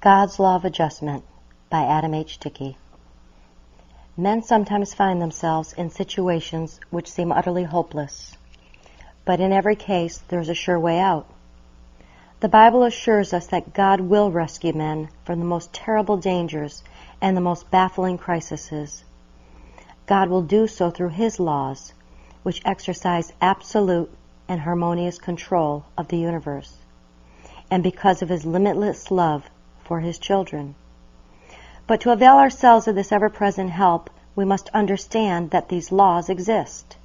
God's Law of Adjustment by Adam H. Dickey. Men sometimes find themselves in situations which seem utterly hopeless, but in every case there is a sure way out. The Bible assures us that God will rescue men from the most terrible dangers and the most baffling crises. God will do so through His laws, which exercise absolute and harmonious control of the universe, and because of His limitless love for His children. But to avail ourselves of this ever-present help, we must understand that these laws exist.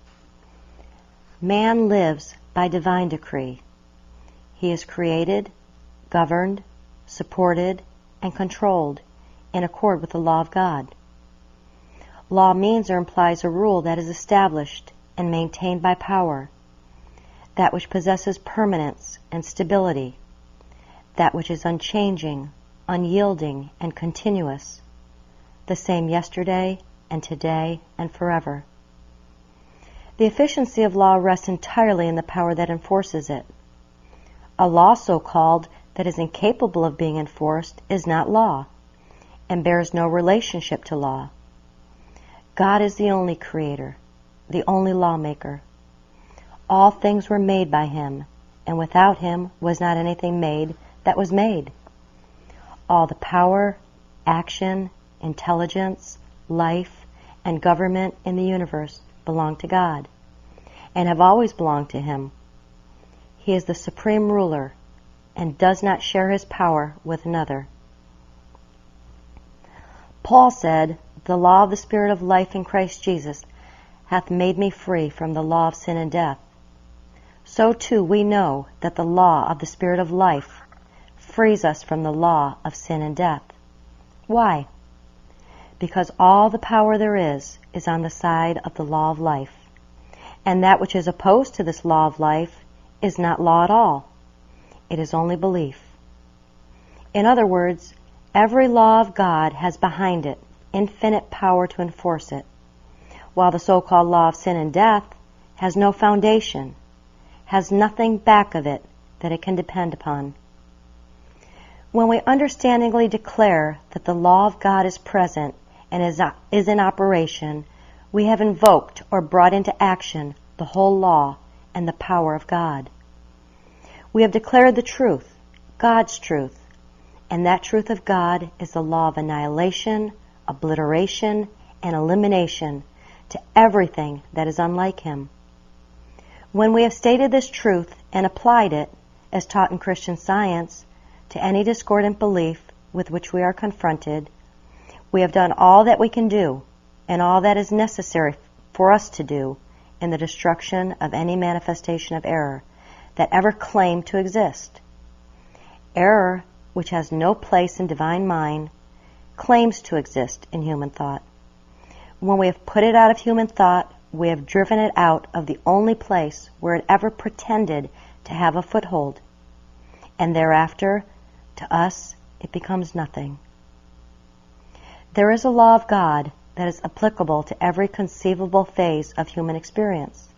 Man lives by divine decree. He is created, governed, supported, and controlled in accord with the law of God. Law means or implies a rule that is established and maintained by power, that which possesses permanence and stability, that which is unchanging, unyielding, and continuous, the same yesterday and today and forever. The efficiency of law rests entirely in the power that enforces it. A law so-called that is incapable of being enforced is not law, and bears no relationship to law. God is the only creator, the only lawmaker. All things were made by Him, and without Him was not anything made that was made. All the power, action, intelligence, life, and government in the universe belong to God, and have always belonged to Him. He is the supreme ruler, and does not share His power with another. Paul said, "The law of the Spirit of life in Christ Jesus hath made me free from the law of sin and death." So too we know that the law of the Spirit of life frees us from the law of sin and death. Why? Because all the power there is on the side of the law of life, and that which is opposed to this law of life is not law at all. It is only belief. In other words, every law of God has behind it infinite power to enforce it, while the so-called law of sin and death has no foundation, has nothing back of it that it can depend upon. When we understandingly declare that the law of God is present and is in operation, we have invoked or brought into action the whole law and the power of God. We have declared the truth, God's truth, and that truth of God is the law of annihilation, obliteration, and elimination to everything that is unlike Him. When we have stated this truth and applied it, as taught in Christian Science, to any discordant belief with which we are confronted, we have done all that we can do and all that is necessary for us to do in the destruction of any manifestation of error that ever claimed to exist. Error, which has no place in divine mind, claims to exist in human thought. When we have put it out of human thought, we have driven it out of the only place where it ever pretended to have a foothold, and thereafter, to us, it becomes nothing. There is a law of God that is applicable to every conceivable phase of human experience,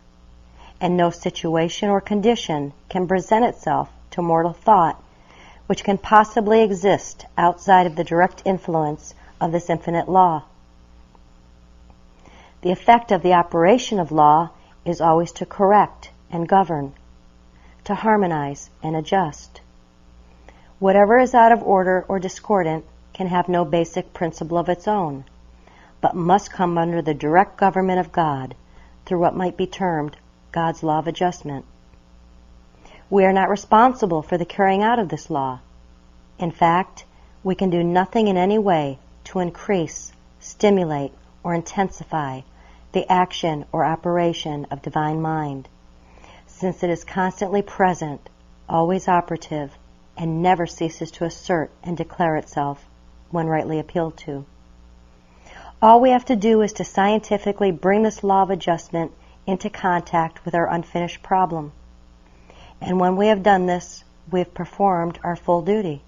and no situation or condition can present itself to mortal thought which can possibly exist outside of the direct influence of this infinite law. The effect of the operation of law is always to correct and govern, to harmonize and adjust. Whatever is out of order or discordant can have no basic principle of its own, but must come under the direct government of God through what might be termed God's law of adjustment. We are not responsible for the carrying out of this law. In fact, we can do nothing in any way to increase, stimulate, or intensify the action or operation of divine mind, since it is constantly present, always operative, and never ceases to assert and declare itself when rightly appealed to. All we have to do is to scientifically bring this law of adjustment into contact with our unfinished problem. And when we have done this, we have performed our full duty.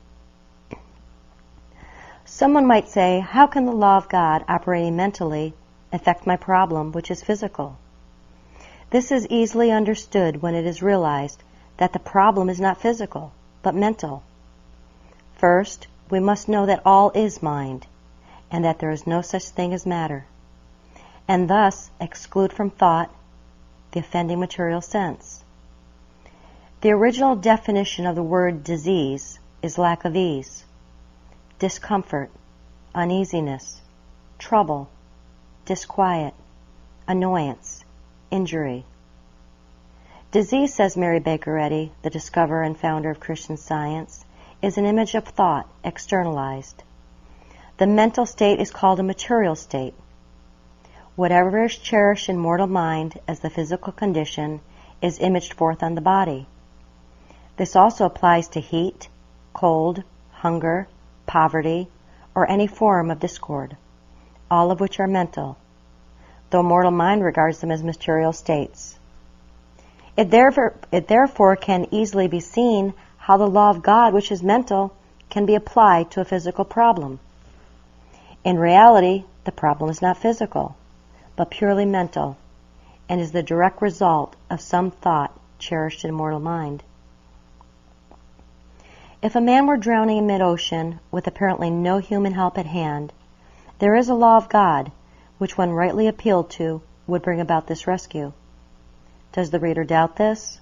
Someone might say, how can the law of God operating mentally affect my problem, which is physical? This is easily understood when it is realized that the problem is not physical, but mental. First, we must know that all is mind, and that there is no such thing as matter, and thus exclude from thought the offending material sense. The original definition of the word disease is lack of ease, discomfort, uneasiness, trouble, disquiet, annoyance, injury. Disease, says Mary Baker Eddy, the discoverer and founder of Christian Science, is an image of thought externalized. The mental state is called a material state. Whatever is cherished in mortal mind as the physical condition is imaged forth on the body. This also applies to heat, cold, hunger, poverty, or any form of discord, all of which are mental, though mortal mind regards them as material states. It therefore can easily be seen how the law of God, which is mental, can be applied to a physical problem. In reality, the problem is not physical, but purely mental, and is the direct result of some thought cherished in mortal mind. If a man were drowning in mid-ocean with apparently no human help at hand, there is a law of God which, when rightly appealed to, would bring about this rescue. Does the reader doubt this?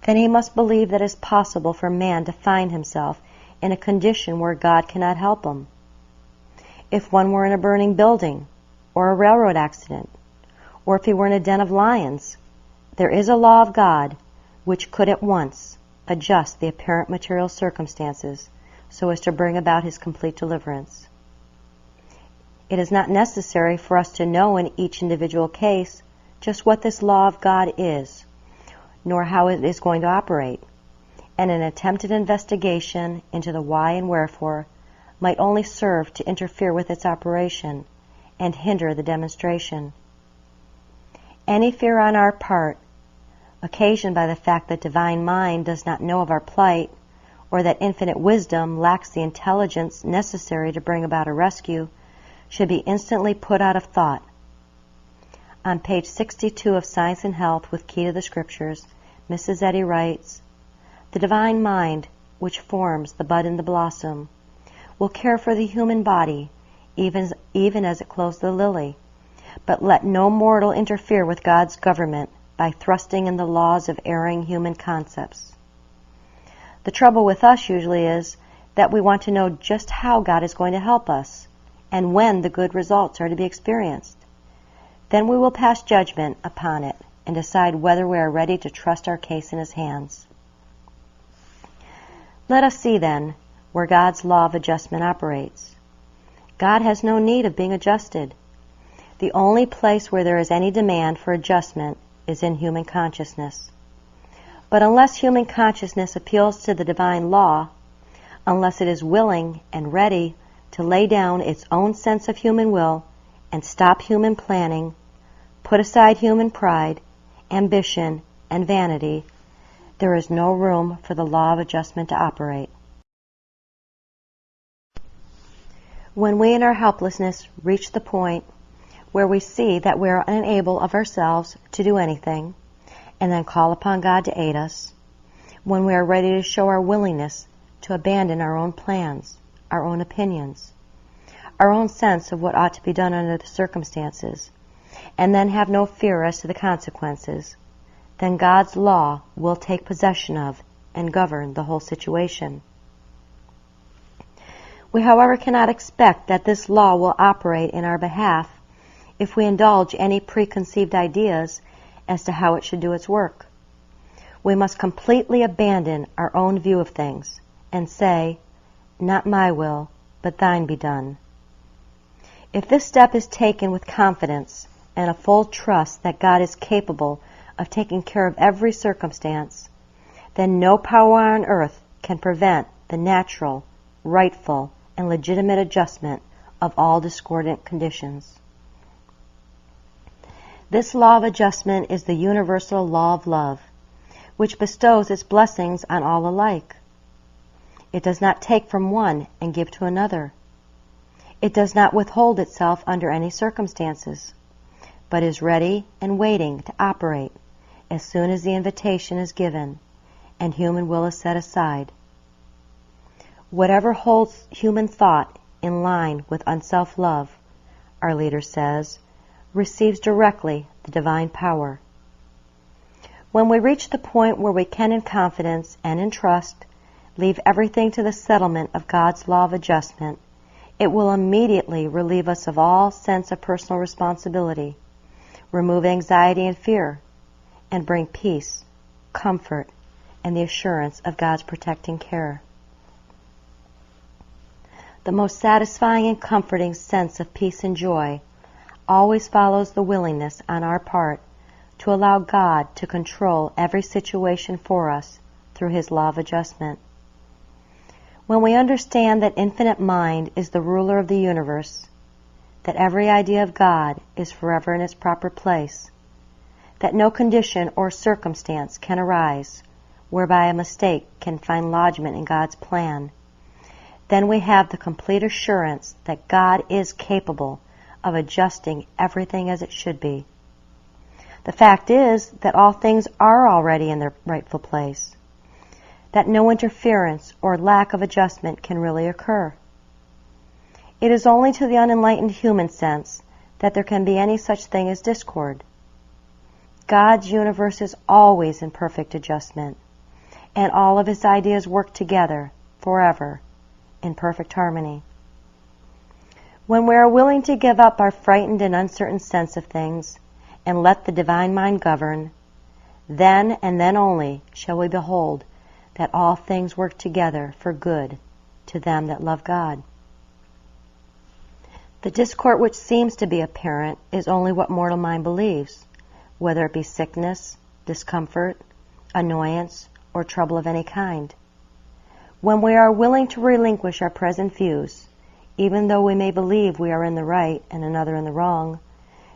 Then he must believe that it is possible for man to find himself in a condition where God cannot help him. If one were in a burning building, or a railroad accident, or if he were in a den of lions, there is a law of God which could at once adjust the apparent material circumstances so as to bring about his complete deliverance. It is not necessary for us to know in each individual case just what this law of God is, nor how it is going to operate, and an attempted investigation into the why and wherefore might only serve to interfere with its operation and hinder the demonstration. Any fear on our part, occasioned by the fact that divine mind does not know of our plight, or that infinite wisdom lacks the intelligence necessary to bring about a rescue, should be instantly put out of thought. On page 62 of Science and Health with Key to the Scriptures, Mrs. Eddy writes, "The divine mind, which forms the bud and the blossom, will care for the human body, even as it clothes the lily, but let no mortal interfere with God's government by thrusting in the laws of erring human concepts." The trouble with us usually is that we want to know just how God is going to help us, and when the good results are to be experienced. Then we will pass judgment upon it and decide whether we are ready to trust our case in His hands. Let us see, then, where God's law of adjustment operates. God has no need of being adjusted. The only place where there is any demand for adjustment is in human consciousness. But unless human consciousness appeals to the divine law, unless it is willing and ready to lay down its own sense of human will and stop human planning, put aside human pride, ambition, and vanity, there is no room for the law of adjustment to operate. When we in our helplessness reach the point where we see that we are unable of ourselves to do anything, and then call upon God to aid us, when we are ready to show our willingness to abandon our own plans, our own opinions, our own sense of what ought to be done under the circumstances, and then have no fear as to the consequences, then God's law will take possession of and govern the whole situation. We, however, cannot expect that this law will operate in our behalf if we indulge any preconceived ideas as to how it should do its work. We must completely abandon our own view of things and say, "Not my will, but thine be done." If this step is taken with confidence and a full trust that God is capable of taking care of every circumstance, then no power on earth can prevent the natural, rightful, and legitimate adjustment of all discordant conditions. This law of adjustment is the universal law of love, which bestows its blessings on all alike. It does not take from one and give to another. It does not withhold itself under any circumstances, but is ready and waiting to operate as soon as the invitation is given and human will is set aside. Whatever holds human thought in line with unself-love, our leader says, receives directly the divine power. When we reach the point where we can in confidence and in trust leave everything to the settlement of God's law of adjustment, it will immediately relieve us of all sense of personal responsibility, remove anxiety and fear, and bring peace, comfort, and the assurance of God's protecting care. The most satisfying and comforting sense of peace and joy always follows the willingness on our part to allow God to control every situation for us through His law of adjustment. When we understand that infinite mind is the ruler of the universe, that every idea of God is forever in its proper place, that no condition or circumstance can arise whereby a mistake can find lodgment in God's plan, then we have the complete assurance that God is capable of adjusting everything as it should be. The fact is that all things are already in their rightful place, that no interference or lack of adjustment can really occur. It is only to the unenlightened human sense that there can be any such thing as discord. God's universe is always in perfect adjustment, and all of His ideas work together forever in perfect harmony. When we are willing to give up our frightened and uncertain sense of things and let the divine mind govern, then and then only shall we behold that all things work together for good to them that love God. The discord which seems to be apparent is only what mortal mind believes, whether it be sickness, discomfort, annoyance, or trouble of any kind. When we are willing to relinquish our present views, even though we may believe we are in the right and another in the wrong,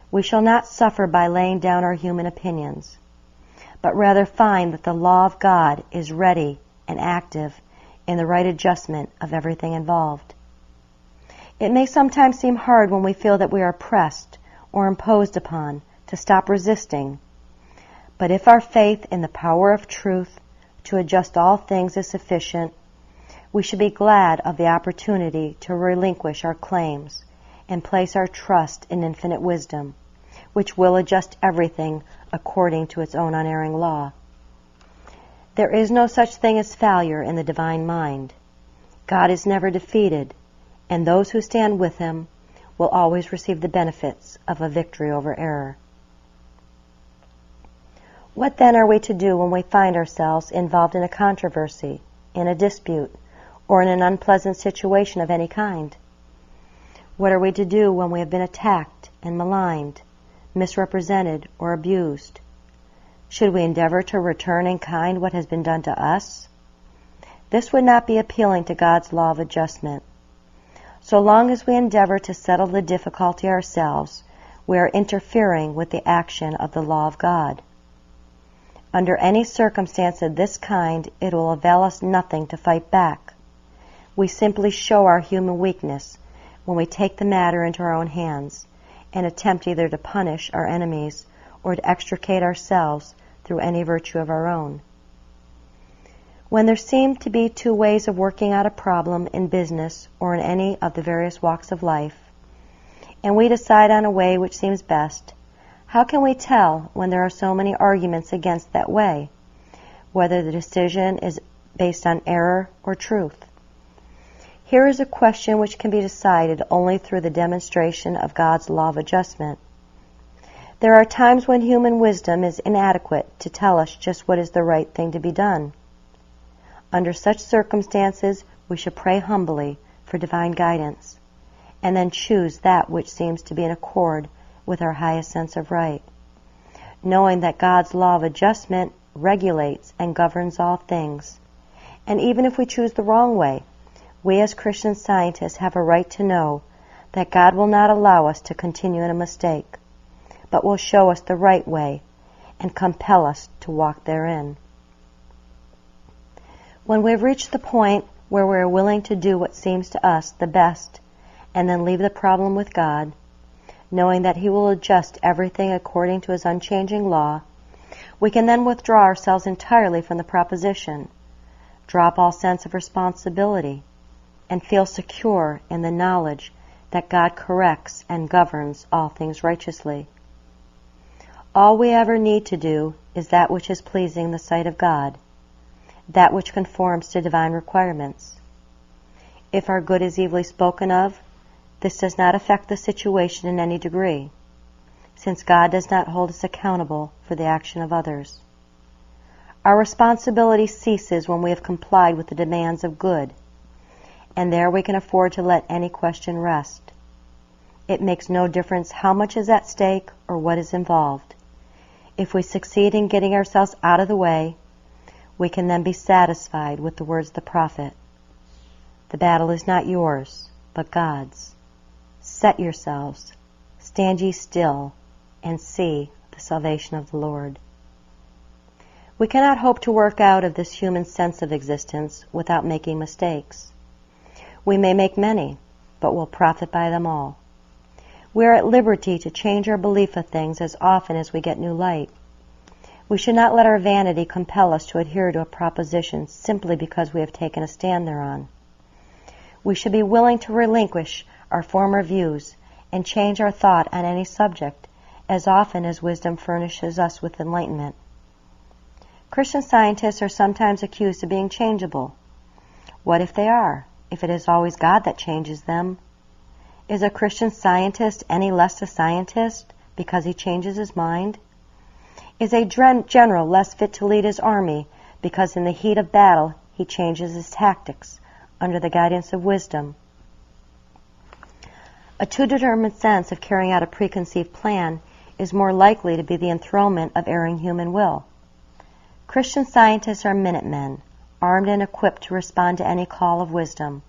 we shall not suffer by laying down our human opinions, but rather find that the law of God is ready and active in the right adjustment of everything involved. It may sometimes seem hard when we feel that we are pressed or imposed upon to stop resisting, but if our faith in the power of truth to adjust all things is sufficient, we should be glad of the opportunity to relinquish our claims and place our trust in infinite wisdom, which will adjust everything according to its own unerring law. There is no such thing as failure in the divine mind. God is never defeated, and those who stand with Him will always receive the benefits of a victory over error. What then are we to do when we find ourselves involved in a controversy, in a dispute, or in an unpleasant situation of any kind? What are we to do when we have been attacked and maligned, misrepresented, or abused? Should we endeavor to return in kind what has been done to us? This would not be appealing to God's law of adjustment. So long as we endeavor to settle the difficulty ourselves, we are interfering with the action of the law of God. Under any circumstance of this kind, it will avail us nothing to fight back. We simply show our human weakness when we take the matter into our own hands and attempt either to punish our enemies or to extricate ourselves through any virtue of our own. When there seem to be two ways of working out a problem in business or in any of the various walks of life, and we decide on a way which seems best, how can we tell when there are so many arguments against that way, whether the decision is based on error or truth? Here is a question which can be decided only through the demonstration of God's law of adjustment. There are times when human wisdom is inadequate to tell us just what is the right thing to be done. Under such circumstances, we should pray humbly for divine guidance, and then choose that which seems to be in accord with our highest sense of right, knowing that God's law of adjustment regulates and governs all things. And even if we choose the wrong way, we as Christian scientists have a right to know that God will not allow us to continue in a mistake, but will show us the right way and compel us to walk therein. When we have reached the point where we are willing to do what seems to us the best and then leave the problem with God, knowing that He will adjust everything according to His unchanging law, we can then withdraw ourselves entirely from the proposition, drop all sense of responsibility, and feel secure in the knowledge that God corrects and governs all things righteously. All we ever need to do is that which is pleasing in the sight of God, that which conforms to divine requirements. If our good is evilly spoken of, this does not affect the situation in any degree, since God does not hold us accountable for the action of others. Our responsibility ceases when we have complied with the demands of good, and there we can afford to let any question rest. It makes no difference how much is at stake or what is involved. If we succeed in getting ourselves out of the way, we can then be satisfied with the words of the prophet. The battle is not yours, but God's. Set yourselves, stand ye still, and see the salvation of the Lord. We cannot hope to work out of this human sense of existence without making mistakes. We may make many, but will profit by them all. We are at liberty to change our belief of things as often as we get new light. We should not let our vanity compel us to adhere to a proposition simply because we have taken a stand thereon. We should be willing to relinquish our former views and change our thought on any subject as often as wisdom furnishes us with enlightenment. Christian Scientists are sometimes accused of being changeable. What if they are, if it is always God that changes them? Is a Christian Scientist any less a scientist because he changes his mind? Is a general less fit to lead his army because in the heat of battle he changes his tactics under the guidance of wisdom? A too determined sense of carrying out a preconceived plan is more likely to be the enthronement of erring human will. Christian Scientists are Minutemen, armed and equipped to respond to any call of wisdom,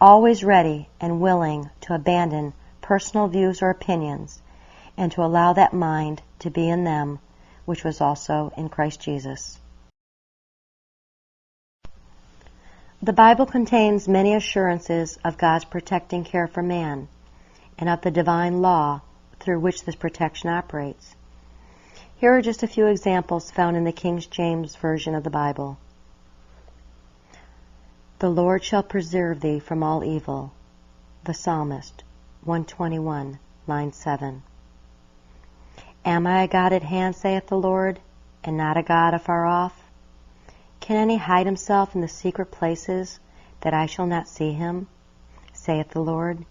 always ready and willing to abandon personal views or opinions and to allow that mind to be in them which was also in Christ Jesus. The Bible contains many assurances of God's protecting care for man and of the divine law through which this protection operates. Here are just a few examples found in the King James Version of the Bible. The Lord shall preserve thee from all evil. The Psalmist, 121, line 7. Am I a God at hand, saith the Lord, and not a God afar off? Can any hide himself in the secret places, that I shall not see him, saith the Lord?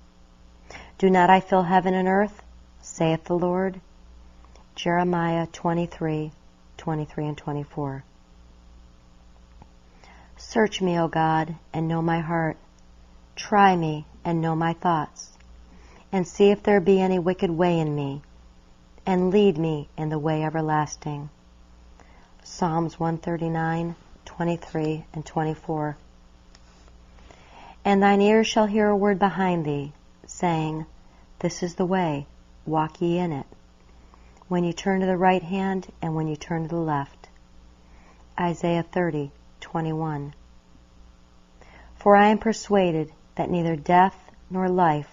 Do not I fill heaven and earth, saith the Lord? Jeremiah 23, 23 and 24. Search me, O God, and know my heart. Try me, and know my thoughts, and see if there be any wicked way in me, and lead me in the way everlasting. Psalms 139, 23 and 24. And thine ears shall hear a word behind thee, saying, This is the way, walk ye in it, when you turn to the right hand and when you turn to the left. Isaiah 30, 21. For I am persuaded that neither death nor life,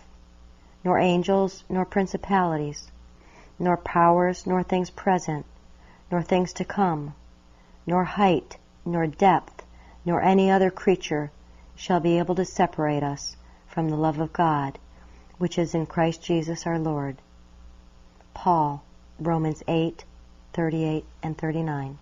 nor angels nor principalities, nor powers nor things present, nor things to come, nor height nor depth, nor any other creature shall be able to separate us from the love of God, which is in Christ Jesus our Lord. Paul, Romans 8, 38 and 39.